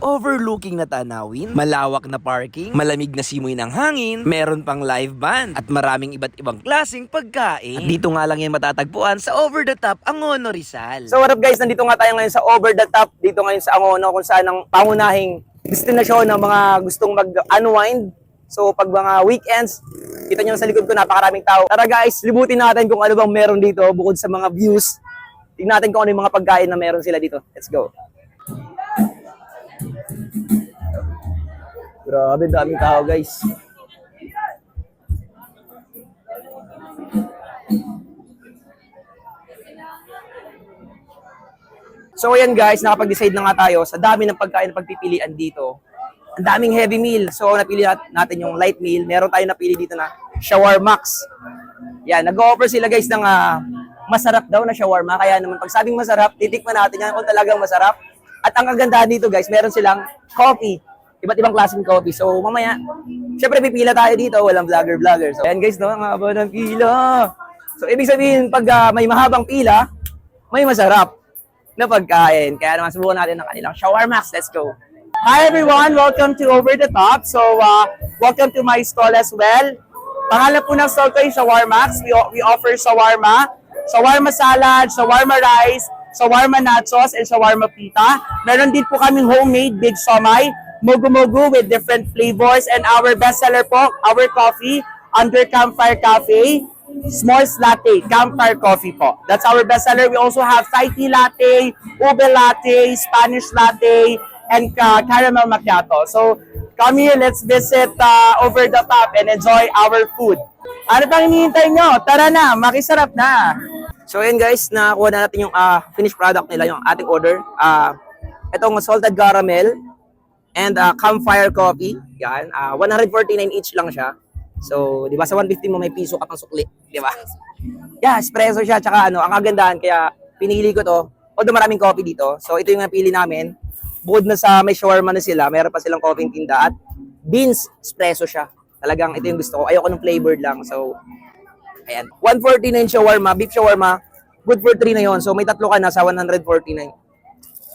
overlooking na tanawin, malawak na parking, malamig na simoy ng hangin, meron pang live band, at maraming iba't ibang klaseng pagkain. At dito nga lang yan matatagpuan sa Over the Top, Angono, Rizal. So what up guys, nandito nga tayo ngayon sa Over the Top, dito ngayon sa Angono, kung saan ang pangunahing destinasyon ng mga gustong mag-unwind. So pag mga weekends, kita nyo sa likod ko, napakaraming tao. Tara guys, libutin natin kung ano bang meron dito bukod sa mga views. Tingnan natin kung ano yung mga pagkain na meron sila dito. Let's go. Grabe, daming tao guys. So ayan guys, nakapag-decide na nga tayo sa dami ng pagkain na pagpipilian dito. Ang daming heavy meal. So napili natin yung light meal. Meron tayong napili dito na Shawarmax. Yan, nag-offer sila guys ng masarap daw na shawarma. Kaya naman pag sabing masarap, titikman natin yan kung talagang masarap. At ang kagandahan dito guys, meron silang coffee. Iba't ibang klaseng coffee. So mamaya, syempre pipila tayo dito. Walang vlogger. So ayan guys, no, ang haba ng pila. So ibig sabihin, pag may mahabang pila, may masarap na pagkain. Kaya naman subukan natin ng kanilang Shawarmax. Let's go. Hi everyone, welcome to Over the Top. So welcome to my stall as well. Pangalan po ng stall ko ay Shawarmax. We offer shawarma, shawarma salad, shawarma rice, shawarma nachos, and shawarma pita. Meron din po kaming homemade big somay, mogu-mogu with different flavors, and our bestseller po, our coffee, Under Campfire Cafe, S'mores Latte, Campfire Coffee po. That's our bestseller. We also have Thai tea latte, ube latte, Spanish latte, and caramel macchiato. So, come here, let's visit Over the Top and enjoy our food. Ano pang hinihintay nyo? Tara na, makisarap na! So, ayan guys, nakuha na natin yung finished product nila, yung ating order. Itong salted caramel and campfire coffee. Yan, 149 each lang siya. So, di ba sa 150 mo may piso ka pang sukli, di ba? Yeah, espresso siya, tsaka ang kagandahan, kaya pinili ko to. Although maraming coffee dito, so ito yung napili namin. Bukod na sa may shawarma na sila, meron pa silang coffee tinda at beans espresso siya. Talagang ito yung gusto ko. Ayoko ng flavored lang. So, ayan. 149 shawarma, beef shawarma. Good for 3 na yon. So, may tatlo ka na sa 149.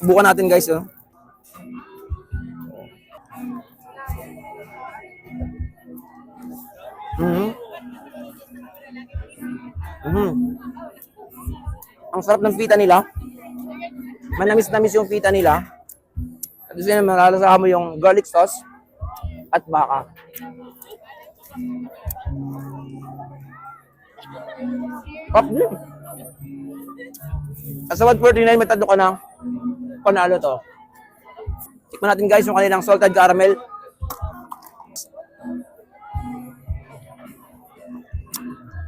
Subukan natin guys, oh. Ang sarap ng pita nila. Manamis-namis yung pita nila. At gusto nyo, malalasahan mo yung garlic sauce at baka. Pop din. Sa 149, may tatlo ka na. Panalo to. Tikman natin guys yung kanilang salted caramel.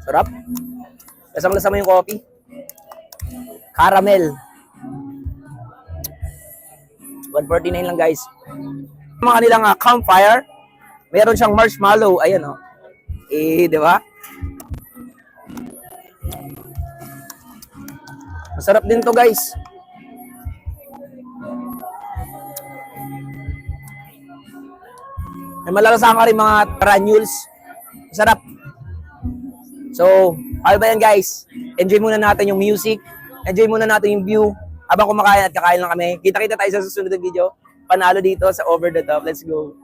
Sarap. Lasang-lasa mo yung coffee. Caramel. 149 lang guys. Mga kanilang campfire, meron siyang marshmallow. Ayan oh. Di ba? Masarap din to guys. May malalasahan ka rin mga granules. Masarap. So, ano ba yan guys? Enjoy muna natin yung music. Enjoy muna natin yung view. Habang kumakain at kakain lang kami. Kita-kita tayo sa susunod na video. Panalo dito sa Over the Top. Let's go.